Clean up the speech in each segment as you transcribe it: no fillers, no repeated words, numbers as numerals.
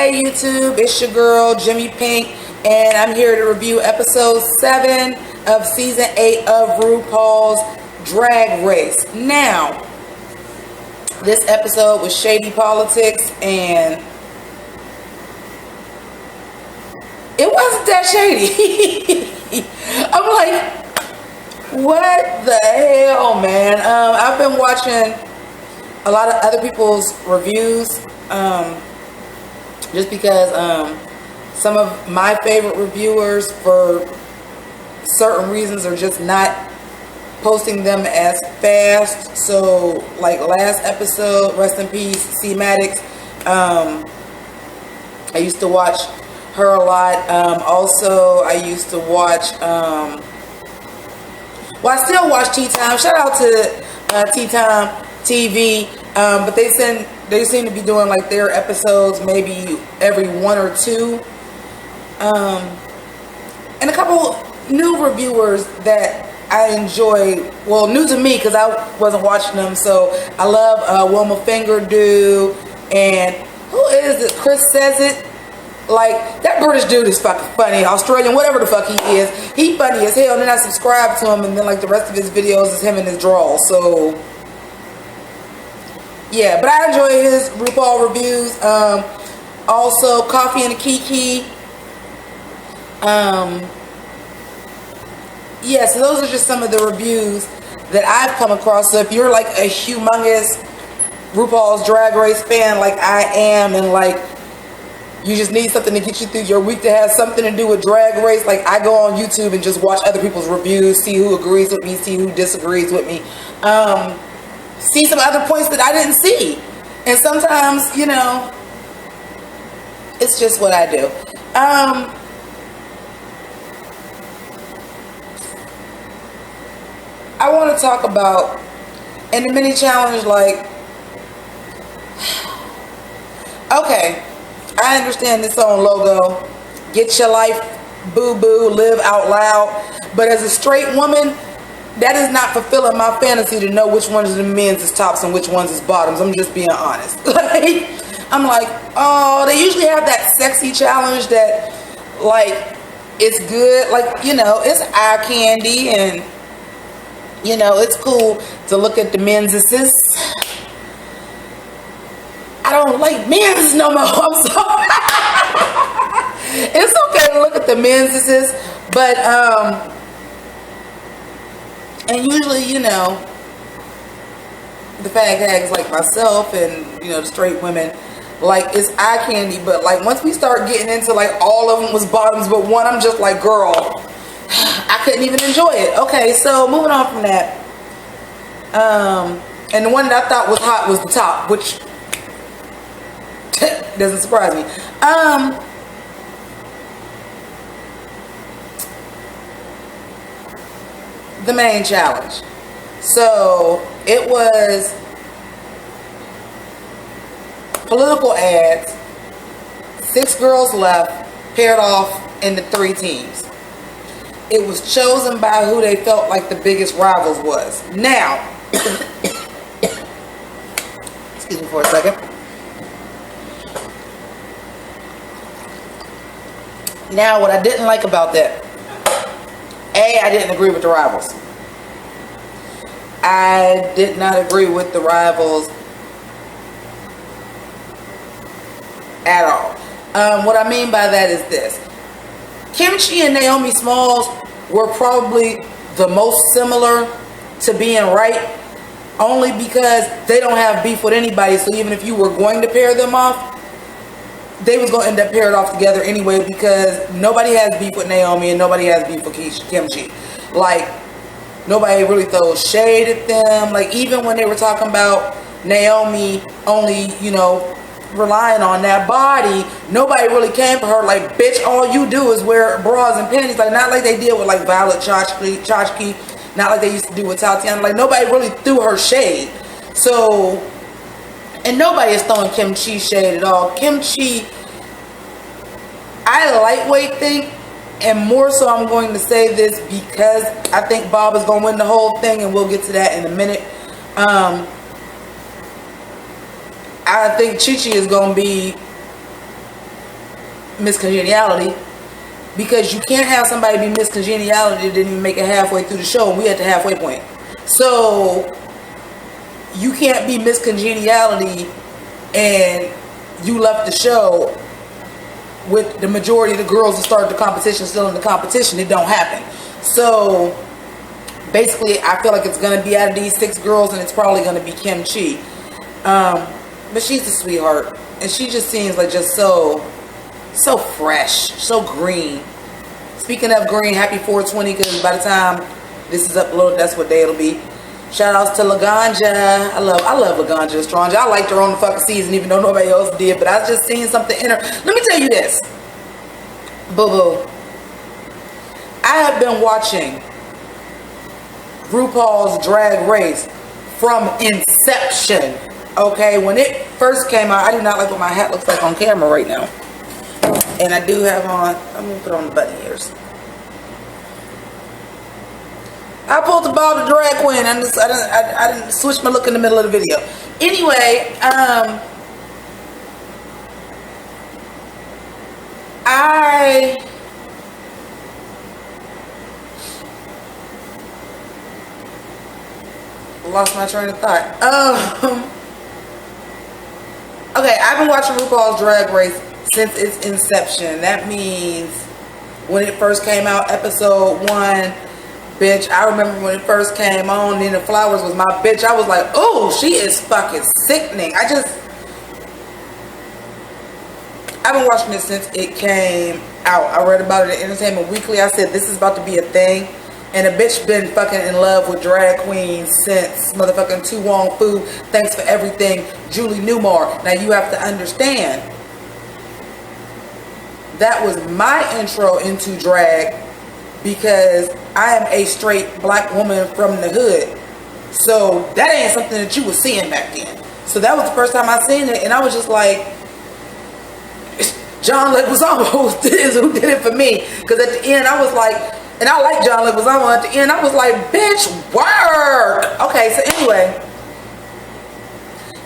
Hey YouTube, it's your girl Jimmy Pink, and I'm here to review episode 7 of season 8 of RuPaul's Drag Race. Now, this episode was shady politics, and it wasn't that shady. I'm like, what the hell, man? I've been watching a lot of other people's reviews, just because some of my favorite reviewers, for certain reasons, are just not posting them as fast. So, like last episode, rest in peace, C Maddox. I used to watch her a lot. Also, I used to watch. Well, I still watch Tea Time. Shout out to Tea Time TV. But they seem to be doing like their episodes maybe every 1 or 2. And a couple new reviewers that I enjoy. Well, new to me because I wasn't watching them. So I love Wilma Fingerdew, and who is it? Chris Says It. Like, that British dude is fucking funny. Australian, whatever the fuck he is. He funny as hell. And then I subscribe to him, and then like the rest of his videos is him and his draws. So yeah, but I enjoy his RuPaul reviews. Also, Coffee and a Kiki. Yeah, so those are just some of the reviews that I've come across. So if you're like a humongous RuPaul's Drag Race fan like I am, and like you just need something to get you through your week that has something to do with Drag Race, like I go on YouTube and just watch other people's reviews, see who agrees with me, see who disagrees with me. See some other points that I didn't see. And sometimes, you know, it's just what I do. I want to talk about, in the mini challenge, like, okay, I understand this on logo, get your life, boo-boo, live out loud. But as a straight woman, that is not fulfilling my fantasy to know which ones of the men's is tops and which ones is bottoms. I'm just being honest. Like, I'm like, oh, they usually have that sexy challenge that, like, it's good. Like, you know, it's eye candy, and, you know, it's cool to look at the men's. I don't like men's no more. I'm sorry. It's okay to look at the men's, but, and usually, you know, the fag hags like myself and, you know, the straight women, like, it's eye candy. But, like, once we start getting into, like, all of them was bottoms but one, I'm just like, girl, I couldn't even enjoy it. Okay, so moving on from that. And the one that I thought was hot was the top, which doesn't surprise me. The main challenge. So it was political ads, 6 girls left, paired off into 3 teams. It was chosen by who they felt like the biggest rivals was. Now, excuse me for a second. Now, what I didn't like about that, I didn't agree with the rivals. I did not agree with the rivals at all. What I mean by that is this. Kimchi and Naomi Smalls were probably the most similar to being right, only because they don't have beef with anybody. So even if you were going to pair them off, they was going to end up paired off together anyway, because nobody has beef with Naomi and nobody has beef with Kimchi. Like, nobody really throws shade at them. Like, even when they were talking about Naomi only, you know, relying on that body, nobody really came for her like, bitch, all you do is wear bras and panties. Like, not like they did with like Violet Chachki, not like they used to do with Tatiana. Like, nobody really threw her shade. So, and nobody is throwing Kimchi shade at all. Kimchi, I lightweight think, and more so I'm going to say this because I think Bob is going to win the whole thing, and we'll get to that in a minute. I think Chi Chi is going to be Miss Congeniality, because you can't have somebody be Miss Congeniality that didn't even make it halfway through the show, and we at the halfway point. So you can't be Miss Congeniality and you left the show with the majority of the girls that started the competition still in the competition. It don't happen. So basically, I feel like it's going to be out of these 6 girls, and it's probably going to be Kim Chi. But she's a sweetheart, and she just seems like just so fresh, so green. Speaking of green, happy 420, because by the time this is uploaded, that's what day it'll be. Shout outs to Laganja. I love Laganja Estranja. I liked her on the fucking season, even though nobody else did, but I just seen something in her. Let me tell you this, boo-boo. I have been watching RuPaul's Drag Race from inception. Okay, when it first came out, I do not like what my hat looks like on camera right now. And I do have on, I'm going to put on the bunny ears. I pulled the ball to drag queen. I didn't switch my look in the middle of the video. Anyway, I lost my train of thought. Okay, I've been watching RuPaul's Drag Race since its inception. That means when it first came out, episode 1, bitch, I remember when it first came on, Nina Flowers was my bitch. I was like, oh, she is fucking sickening. I've been watching it since it came out. I read about it in Entertainment Weekly. I said, this is about to be a thing. And a bitch been fucking in love with drag queens since motherfucking Tu Wong Fu. Thanks for everything, Julie Newmar. Now you have to understand, that was my intro into drag, because I am a straight black woman from the hood. So that ain't something that you was seeing back then. So that was the first time I seen it, and I was just like, John Leguizamo who did it for me. Because at the end I was like, and I like John Leguizamo, at the end I was like, bitch, work. Okay, so anyway,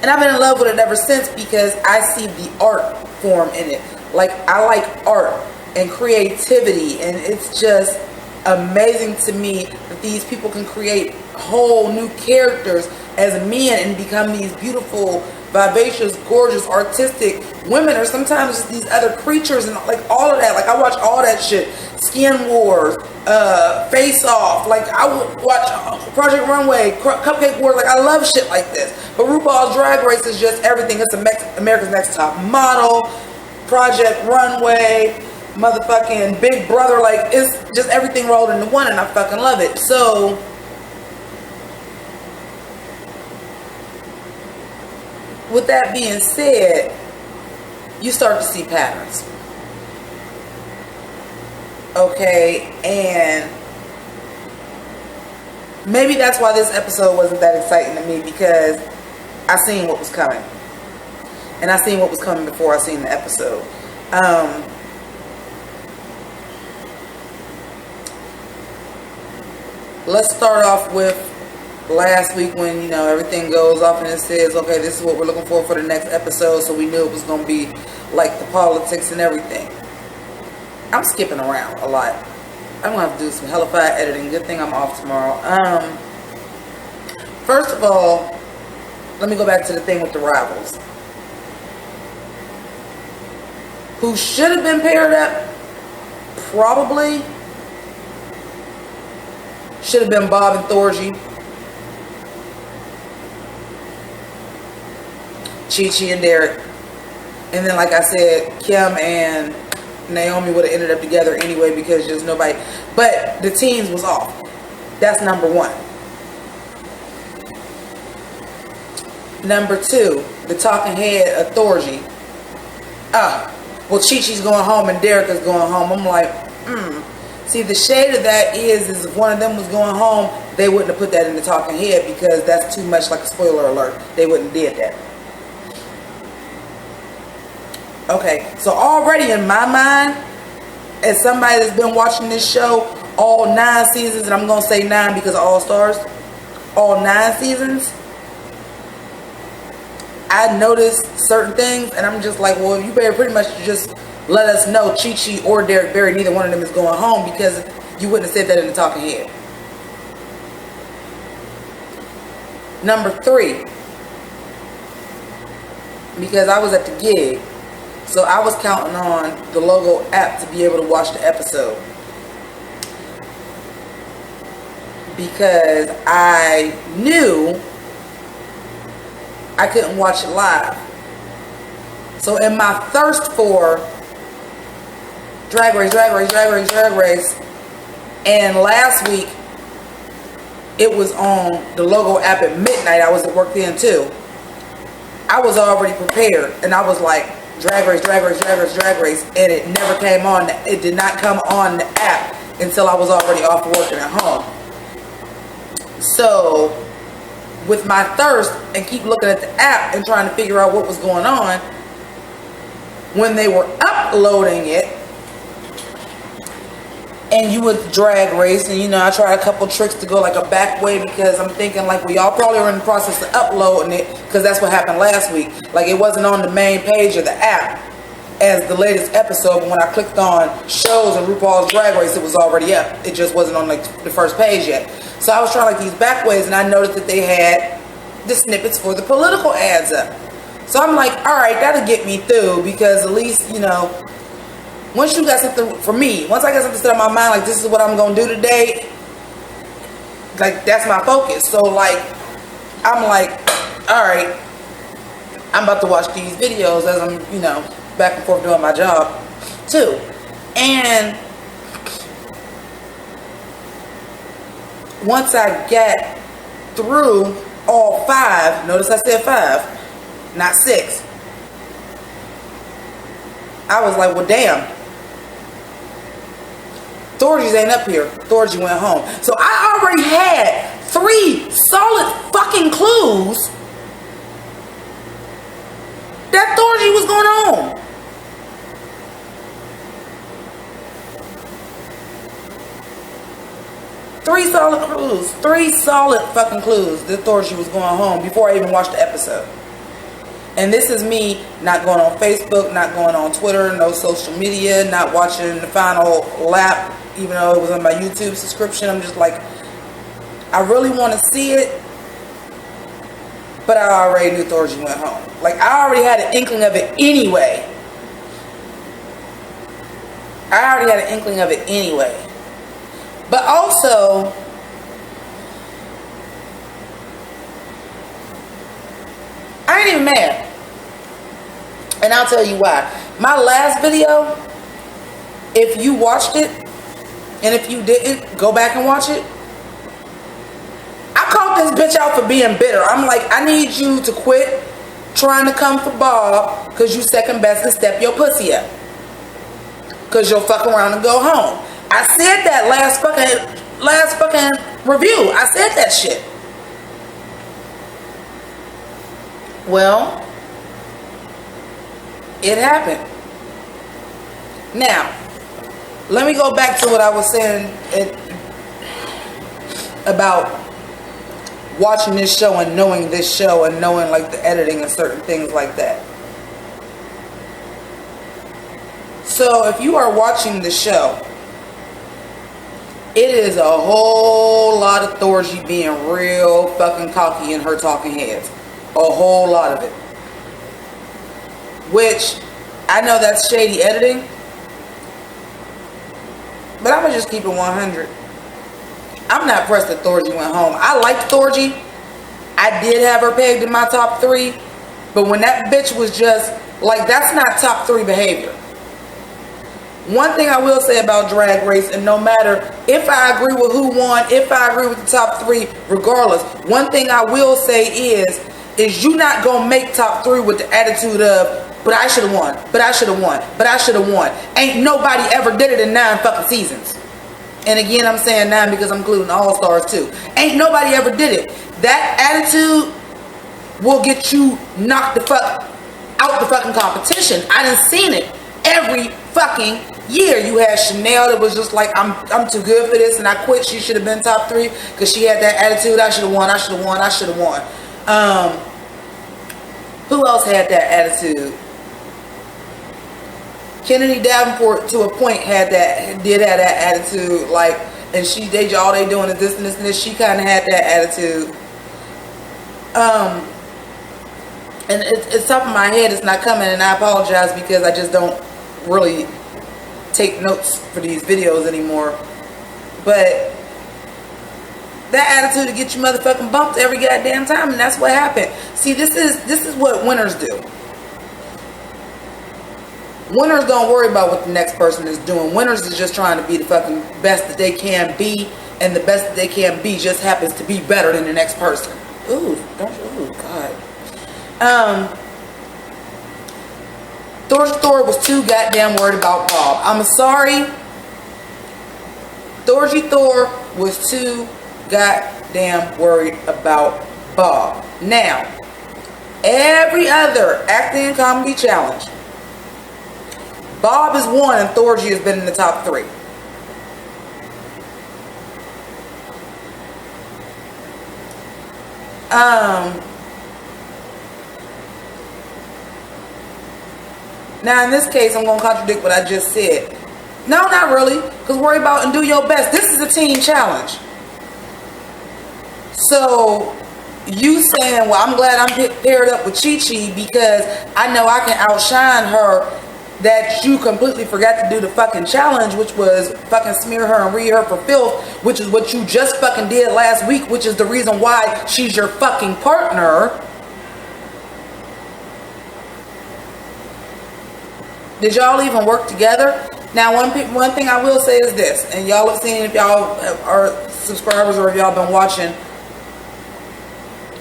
and I've been in love with it ever since, because I see the art form in it. Like, I like art and creativity, and it's just amazing to me that these people can create whole new characters as men and become these beautiful, vivacious, gorgeous, artistic women, or sometimes just these other creatures, and like all of that. Like, I watch all that shit. Skin Wars, Face Off. Like, I would watch Project Runway, Cupcake Wars. Like, I love shit like this. But RuPaul's Drag Race is just everything. It's America's Next Top Model, Project Runway, motherfucking Big Brother. Like, it's just everything rolled into one, and I fucking love it. So with that being said, you start to see patterns. Okay, and maybe that's why this episode wasn't that exciting to me, because I seen what was coming. And I seen what was coming before I seen the episode. Let's start off with last week, when, you know, everything goes off and it says, okay, this is what we're looking for the next episode. So we knew it was going to be like the politics and everything. I'm skipping around a lot. I'm going to have to do some hellified editing. Good thing I'm off tomorrow. First of all, let me go back to the thing with the rivals. Who should have been paired up? Probably should have been Bob and Thorgy. Chi-Chi and Derek. And then, like I said, Kim and Naomi would have ended up together anyway, because just nobody. But the teams was off. That's number one. Number two, the talking head of Thorgy. Well, Chi-Chi's going home and Derek is going home. I'm like, See, the shade of that is if one of them was going home, they wouldn't have put that in the talking head, because that's too much like a spoiler alert. They wouldn't have did that. Okay, so already in my mind, as somebody that's been watching this show all 9 seasons, and I'm going to say 9 because of All Stars, all 9 seasons, I noticed certain things, and I'm just like, well, you better pretty much just let us know Chi Chi or Derek Barry, neither one of them is going home, because you wouldn't have said that in the talking head. Number 3, because I was at the gig, so I was counting on the Logo app to be able to watch the episode, because I knew I couldn't watch it live. So in my thirst for Drag Race, and last week it was on the Logo app at midnight, I was at work then too, I was already prepared, and I was like, Drag Race, and it never came on. It did not come on the app until I was already off working at home. So with my thirst and keep looking at the app and trying to figure out what was going on, when they were uploading it, and you would Drag Race, and I tried a couple tricks to go like a back way, because I'm thinking like we all probably were in the process of uploading it, because that's what happened last week. Like it wasn't on the main page of the app as the latest episode, but when I clicked on shows and RuPaul's Drag Race, it was already up. It just wasn't on like the first page yet. So I was trying like these back ways, and I noticed that they had the snippets for the political ads up. So I'm like, all right, that'll get me through, because at least, once you got something, for me, once I got something set in my mind, like this is what I'm going to do today, like that's my focus. So like, I'm like, all right, I'm about to watch these videos as I'm, back and forth doing my job too. And once I get through all 5, notice I said 5, not 6, I was like, well, damn. Thorgy's ain't up here. Thorgy went home. So I already had 3 solid fucking clues that Thorgy was going home. Three solid fucking clues that Thorgy was going home before I even watched the episode. And this is me not going on Facebook, not going on Twitter, no social media, not watching the final lap, even though it was on my YouTube subscription. I'm just like, I really want to see it, but I already knew Thorgy went home. Like, I already had an inkling of it anyway. But also, I ain't even mad. And I'll tell you why. My last video, if you watched it, and if you didn't, go back and watch it. I called this bitch out for being bitter. I'm like, I need you to quit trying to come for Bob, because you second best and step your pussy up, because you'll fuck around and go home. I said that last fucking review. I said that shit. Well, it happened. Now, let me go back to what I was saying about watching this show and knowing this show and knowing like the editing and certain things like that. So if you are watching the show, it is a whole lot of Thorgy being real fucking cocky in her talking heads. A whole lot of it. Which, I know that's shady editing, but I'm going to just keep it 100. I'm not pressed that Thorgy went home. I liked Thorgy. I did have her pegged in my top 3. But when that bitch was just, like, that's not top 3 behavior. One thing I will say about Drag Race, and no matter if I agree with who won, if I agree with the top 3, regardless, one thing I will say is you not gonna make top 3 with the attitude of, but I should have won, but I should have won, but I should have won. Ain't nobody ever did it in 9 fucking seasons. And again, I'm saying 9 because I'm including All-Stars too. Ain't nobody ever did it. That attitude will get you knocked the fuck out the fucking competition. I done seen it every fucking year. You had Chanel that was just like, I'm too good for this and I quit. She should have been top 3 because she had that attitude. I should have won, I should have won, I should have won. Who else had that attitude? Kennedy Davenport to a point did have that attitude, like, and all they doing is this and this and this. She kind of had that attitude. And it's top of my head, it's not coming, and I apologize because I just don't really take notes for these videos anymore. But that attitude to get you motherfucking bumped every goddamn time, and that's what happened. See, this is what winners do. Winners don't worry about what the next person is doing. Winners is just trying to be the fucking best that they can be, and the best that they can be just happens to be better than the next person. Ooh, God. Thor was too goddamn worried about Bob. I'm sorry. Thor was too goddamn worried about Bob. Now, every other acting and comedy challenge, Bob is one and Thorgy has been in the top 3. Now in this case, I'm going to contradict what I just said. No, not really, because worry about and do your best. This is a team challenge. So you saying, well, I'm glad I'm paired up with Chi Chi because I know I can outshine her, that you completely forgot to do the fucking challenge, which was fucking smear her and read her for filth, which is what you just fucking did last week, which is the reason why she's your fucking partner. Did y'all even work together? Now, one thing I will say is this, and y'all have seen, if y'all are subscribers or if y'all been watching,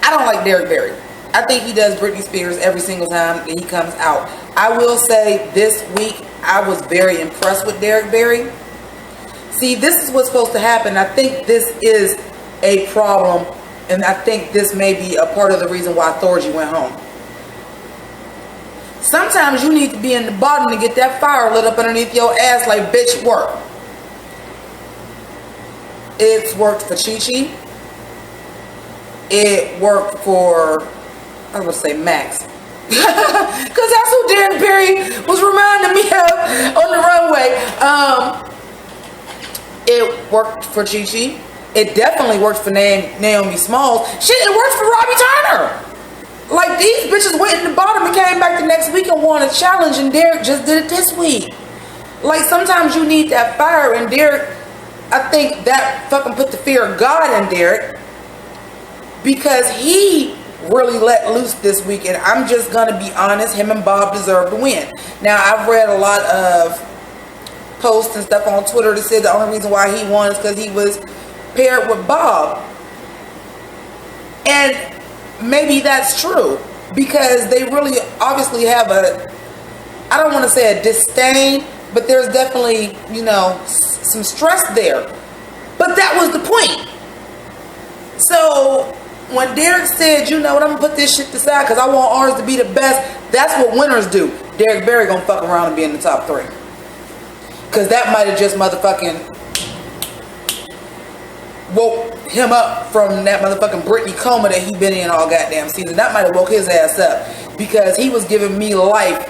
I don't like Derek Barry. I think he does Britney Spears every single time that he comes out. I will say this week, I was very impressed with Derek Barry. See, this is what's supposed to happen. I think this is a problem, and I think this may be a part of the reason why Thorgy went home. Sometimes you need to be in the bottom to get that fire lit up underneath your ass like, bitch, work. It's worked for Chi Chi. It worked for, I would say, Max. Because that's who Derek Barry was reminding me of on the runway. It worked for Chi Chi. It definitely worked for Naomi Smalls. Shit, it worked for Robbie Turner. Like, these bitches went in the bottom and came back the next week and won a challenge, and Derek just did it this week. Like, sometimes you need that fire, and Derek, I think that fucking put the fear of God in Derek, because he really let loose this week, and I'm just gonna be honest, him and Bob deserve to win. Now, I've read a lot of posts and stuff on Twitter that said the only reason why he won is because he was paired with Bob. And maybe that's true, because they really obviously have I don't want to say a disdain, but there's definitely, you know, some stress there. But that was the point. So when Derek said, you know what, I'm gonna put this shit aside because I want ours to be the best, that's what winners do. Derek Barry gonna fuck around and be in the top 3. Because that might have just motherfucking woke him up from that motherfucking Britney coma that he been in all goddamn season. That might have woke his ass up, because he was giving me life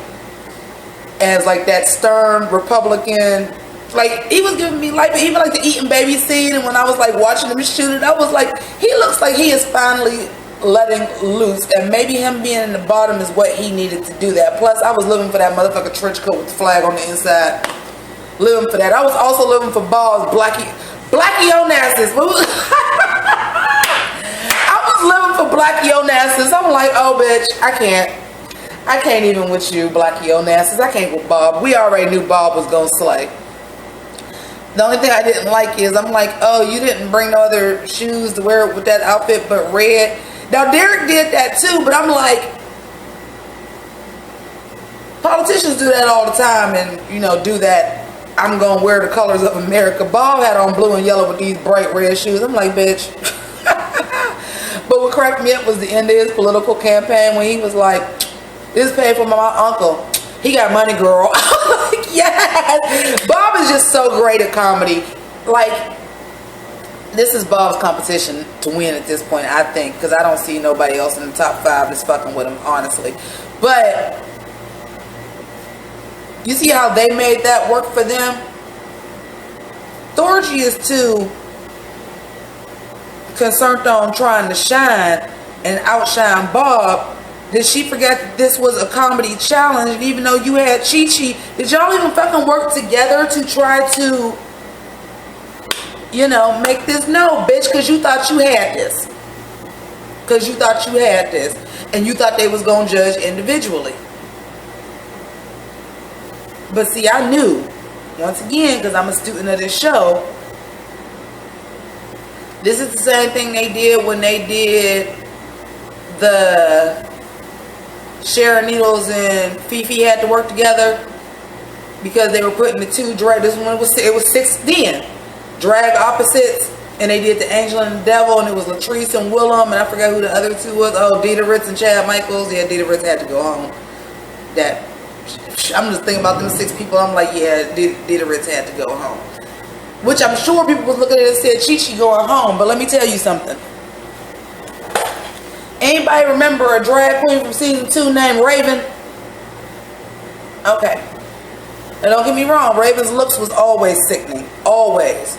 as like that stern Republican. Like, he was giving me life, even like the eating baby scene, and when I was like watching him shoot it, I was like, he looks like he is finally letting loose, and maybe him being in the bottom is what he needed to do that. Plus, I was living for that motherfucker trench coat with the flag on the inside. Living for that. I was also living for Ball's Blackie Onassis. I was living for Blackie Onassis. I'm like, oh bitch, I can't even with you, Blackie Onassis. I can't with Bob. We already knew Bob was gonna slay. The only thing I didn't like is, I'm like, oh, you didn't bring no other shoes to wear with that outfit but red. Now Derek did that too, but I'm like, politicians do that all the time, and you know, do that. I'm gonna wear the colors of America. Bob had on blue and yellow with these bright red shoes. I'm like, bitch. But what cracked me up was the end of his political campaign when he was like, this is paid for by my uncle. He got money, girl. I'm like, yes. Bob is just so great at comedy. Like, this is Bob's competition to win at this point, I think, because I don't see nobody else in the top 5 that's fucking with him, honestly. But You see how they made that work for them? Thorgy is too concerned on trying to shine and outshine Bob. Did she forget that this was a comedy challenge? And even though you had Chi-Chi, did y'all even fucking work together to try to, you know, make this? No, bitch, because you thought you had this. Because you thought you had this. And you thought they was going to judge individually. But see, I knew, once again, because I'm a student of this show, this is the same thing they did when they did the Sharon Needles and Fifi had to work together, because they were putting the two drag. This one was, it was 6 then drag opposites, and they did the Angel and the Devil, and it was Latrice and Willem, and I forgot who the other two was. Oh, Dita Ritz and Chad Michaels. Yeah, Dita Ritz had to go home. That I'm just thinking about them 6 people. I'm like, yeah, Dita Ritz had to go home. Which I'm sure people was looking at it and said, Chi-Chi going home. But let me tell you something. Anybody remember a drag queen from season 2 named Raven? Okay. And don't get me wrong, Raven's looks was always sickening. Always.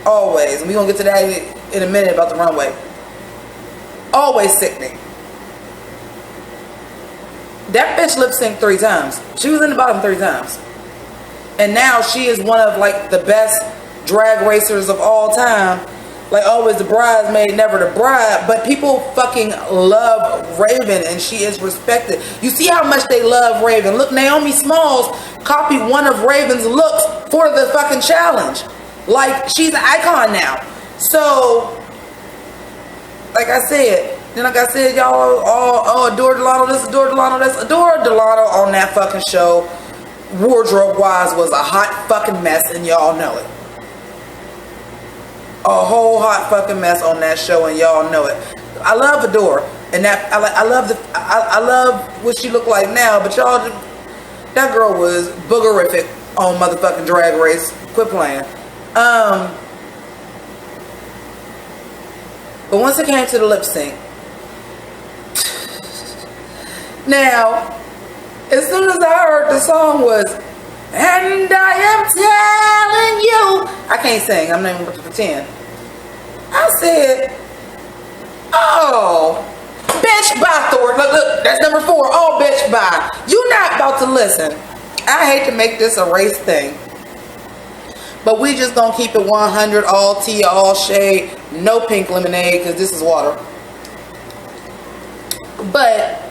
Always. And we're going to get to that in a minute about the runway. Always sickening. That bitch lip synced 3 times. She was in the bottom 3 times. And now she is one of like the best drag racers of all time. Like always the bridesmaid, never the bride. But people fucking love Raven, and she is respected. You see how much they love Raven. Look, Naomi Smalls copied one of Raven's looks for the fucking challenge. Like, she's an icon now. So, like I said, y'all all adore Delano this, adore Delano this. Adore Delano on that fucking show, wardrobe-wise, was a hot fucking mess, and y'all know it. A whole hot fucking mess on that show, and y'all know it. I love Adore, and that I love what she looked like now, but y'all, that girl was boogerific on motherfucking Drag Race. Quit playing. But once it came to the lip sync, now, as soon as I heard the song was, and I am telling you, I can't sing, I'm not even going to pretend. I said, oh, bitch, bye, Thor. Look, that's number 4. Oh, bitch, bye. You not about to listen. I hate to make this a race thing, but we just gonna keep it 100, all tea, all shade, no pink lemonade, because this is water. But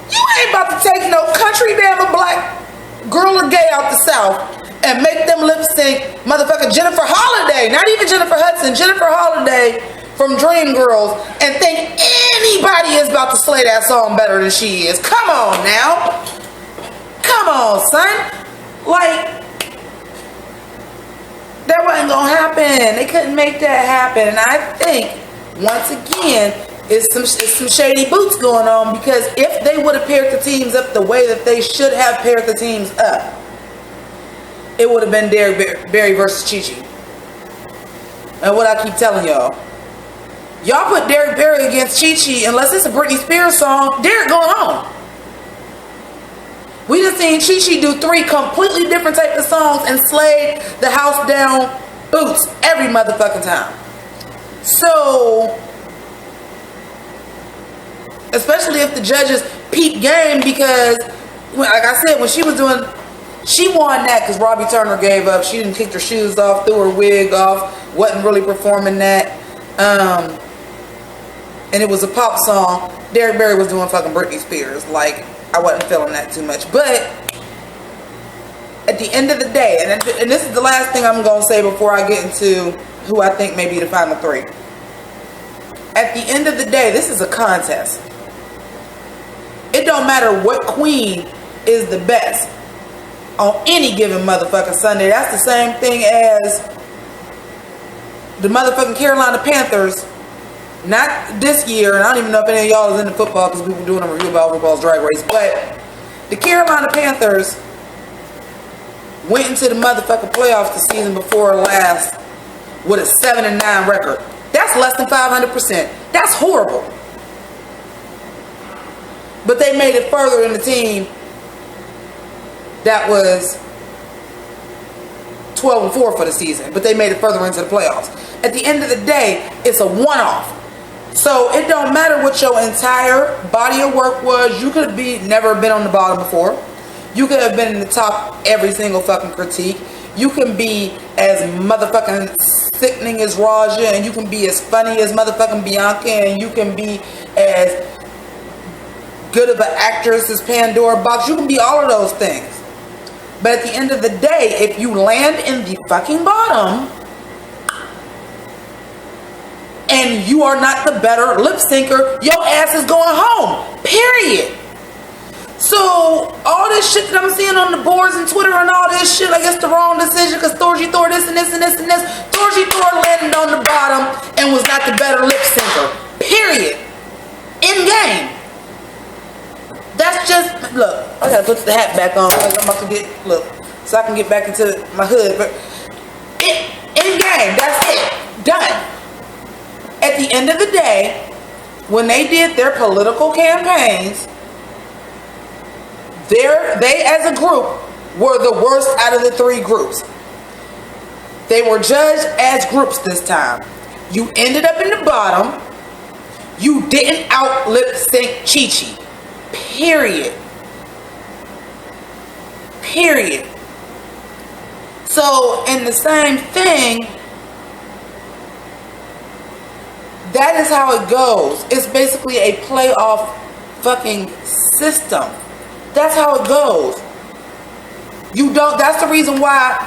you ain't about to take no country bama black girl or gay out the South and make them lip sync motherfucking Jennifer Holiday, not even Jennifer Hudson, Jennifer Holiday from Dreamgirls, and think anybody is about to slay that song better than she is. Come on now. Come on, son. Like, that wasn't gonna happen. They couldn't make that happen. And I think, once again, it's some shady boots going on, because if they would have paired the teams up the way that they should have paired the teams up, it would have been Derek Barry versus Chi-Chi. And what I keep telling y'all, y'all put Derek Barry against Chi-Chi, unless it's a Britney Spears song, Derek going home. We just seen Chi-Chi do 3 completely different types of songs and slayed the house down boots every motherfucking time. So, especially if the judges peep game, because, like I said, when she was doing, she won that because Robbie Turner gave up. She didn't kick her shoes off, threw her wig off, wasn't really performing that. And it was a pop song. Derek Barry was doing fucking Britney Spears. Like, I wasn't feeling that too much. But at the end of the day, and this is the last thing I'm going to say before I get into who I think may be the final 3. At the end of the day, this is a contest. It don't matter what queen is the best on any given motherfucking Sunday. That's the same thing as the motherfucking Carolina Panthers. Not this year, and I don't even know if any of y'all is into football because we were doing a review about RuPaul's Drag Race, but the Carolina Panthers went into the motherfucking playoffs the season before last with a 7-9 record. That's less than 500%. That's horrible. But they made it further in the team that was 12-4 for the season, but they made it further into the playoffs. At the end of the day, it's a one-off. So it don't matter what your entire body of work was. You could be never been on the bottom before. You could have been in the top every single fucking critique. You can be as motherfucking sickening as Raja, and you can be as funny as motherfucking Bianca, and you can be as good of an actress as Pandora Box. You can be all of those things. But at the end of the day, if you land in the fucking bottom and you are not the better lip syncer, your ass is going home. Period. So all this shit that I'm seeing on the boards and Twitter and all this shit, like it's the wrong decision because Thorgy Thor this and this and this and this. Thorgy Thor landed on the bottom and was not the better lip syncer. Period. In game. That's just, look, I gotta put the hat back on because I'm about to get, look, so I can get back into my hood. But in game, that's it. Done. At the end of the day, when they did their political campaigns, they as a group were the worst out of the three groups. They were judged as groups this time. You ended up in the bottom. You didn't out lip sync Chi-Chi. Period. Period. So, in the same thing, that is how it goes. It's basically a playoff fucking system. That's how it goes. You don't, that's the reason why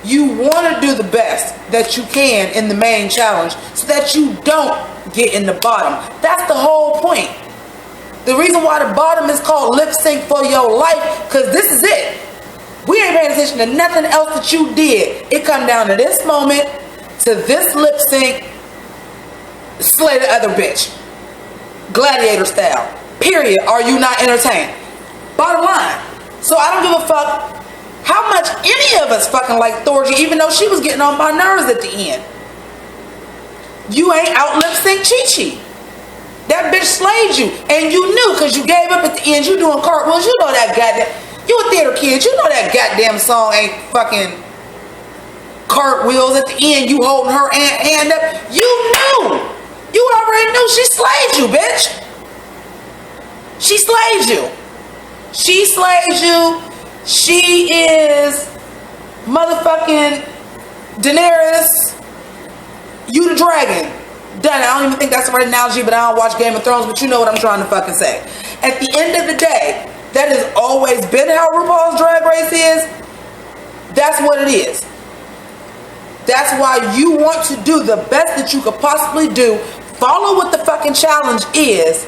you want to do the best that you can in the main challenge so that you don't get in the bottom. That's the whole point. The reason why the bottom is called lip sync for your life, because this is it. We ain't paying attention to nothing else that you did. It come down to this moment, to this lip sync, slay the other bitch. Gladiator style. Period. Are you not entertained? Bottom line. So I don't give a fuck how much any of us fucking like Thorgy, even though she was getting on my nerves at the end. You ain't out lip sync Chi-Chi. That bitch slayed you. And you knew because you gave up at the end. You doing cartwheels. You know that goddamn. You a theater kid. You know that goddamn song ain't fucking cartwheels at the end. You holding her hand up. You knew. You already knew she slayed you, bitch. She slayed you. She slayed you. She is motherfucking Daenerys. You the dragon. Done. I don't even think that's the right analogy, but I don't watch Game of Thrones, but you know what I'm trying to fucking say. At the end of the day, that has always been how RuPaul's Drag Race is. That's what it is. That's why you want to do the best that you could possibly do. Follow what the fucking challenge is.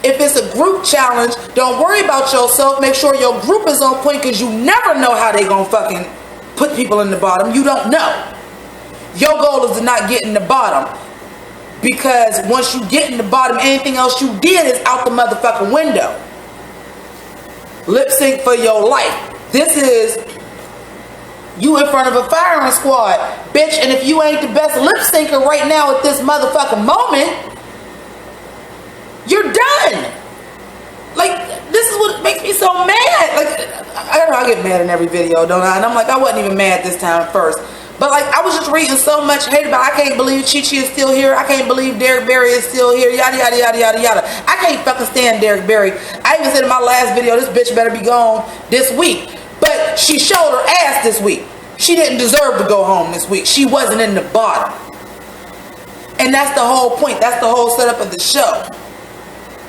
If it's a group challenge, don't worry about yourself. Make sure your group is on point because you never know how they gonna fucking put people in the bottom. You don't know. Your goal is to not get in the bottom. Because once you get in the bottom, anything else you did is out the motherfucking window. Lip sync for your life. This is you in front of a firing squad, bitch. And if you ain't the best lip syncer right now at this motherfucking moment, you're done. Like, this is what makes me so mad. Like, I get mad in every video, don't I? And I'm like, I wasn't even mad this time at first. But like, I was just reading so much hate about, I can't believe Chi-Chi is still here. I can't believe Derek Barry is still here. Yada, yada, yada, yada, yada. I can't fucking stand Derek Barry. I even said in my last video, this bitch better be gone this week. But she showed her ass this week. She didn't deserve to go home this week. She wasn't in the bottom. And that's the whole point. That's the whole setup of the show.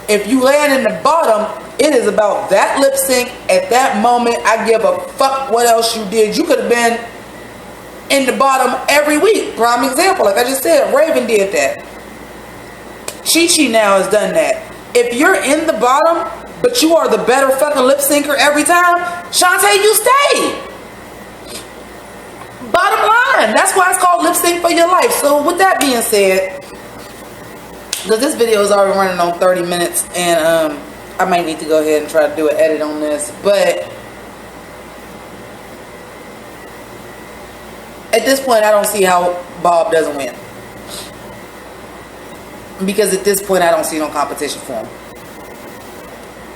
If you land in the bottom, it is about that lip sync at that moment. I give a fuck what else you did. You could have been in the bottom every week. Prime example, like I just said, Raven did that. Chi-Chi now has done that. If you're in the bottom, but you are the better fucking lip syncer every time, Shantae, you stay. Bottom line. That's why it's called lip sync for your life. So with that being said, because this video is already running on 30 minutes, and I might need to go ahead and try to do an edit on this, but at this point, I don't see how Bob doesn't win. Because at this point, I don't see no competition for him.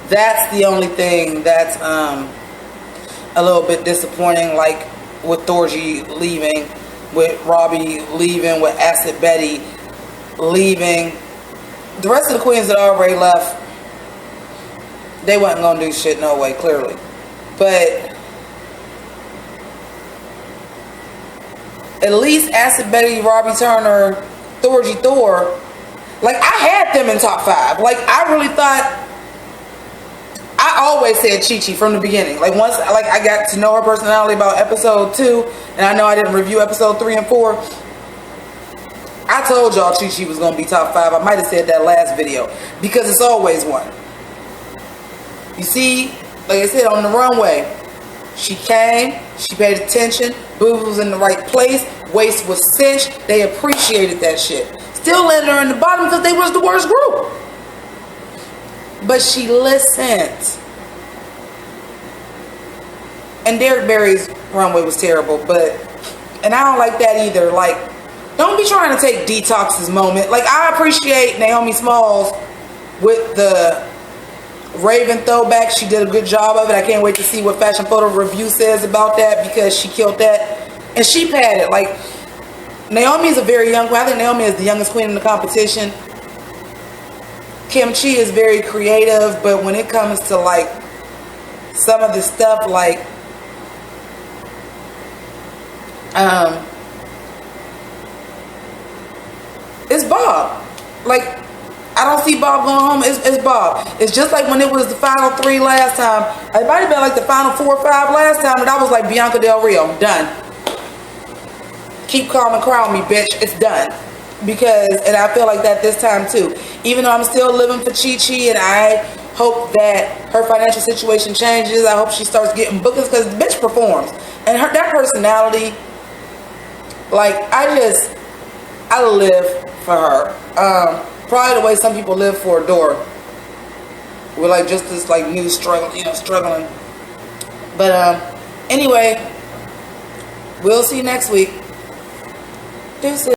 That's the only thing that's a little bit disappointing, like with Thorgy leaving, with Robbie leaving, with Acid Betty leaving. The rest of the queens that already left, they wasn't gonna do shit no way, clearly. But at least Acid Betty, Robbie Turner, Thorgy Thor, like I had them in top 5. Like I really thought, I always said Chi-Chi from the beginning. Like once like I got to know her personality about episode 2, and I know I didn't review episode 3 and 4. I told y'all Chi-Chi was gonna be top 5. I might have said that last video, because it's always one. You see, like I said, on the runway, she came, she paid attention, boobs was in the right place, waist was cinched, they appreciated that shit. Still landed her in the bottom because they was the worst group. But she listened. And Derek Barry's runway was terrible, and I don't like that either. Like, don't be trying to take Detox's moment. Like, I appreciate Naomi Smalls with the Raven throwback. She did a good job of it. I can't wait to see what Fashion Photo Review says about that, because she killed that. And she padded. Like, Naomi is a very young queen. I think Naomi is the youngest queen in the competition. Kim Chi is very creative, but when it comes to like some of the stuff, like it's Bob. Like, I don't see Bob going home. It's Bob. It's just like when it was the final 3 last time. It might have been like the final 4 or 5 last time, and I was like, Bianca Del Rio, I'm done. Keep calm and crown me, bitch. It's done. Because, and I feel like that this time too. Even though I'm still living for Chi-Chi, and I hope that her financial situation changes. I hope she starts getting bookings, because the bitch performs. And that personality, like, I live for her. Probably the way some people live for Adore. We're like just this like new struggle, struggling. But anyway, we'll see you next week. Deuces.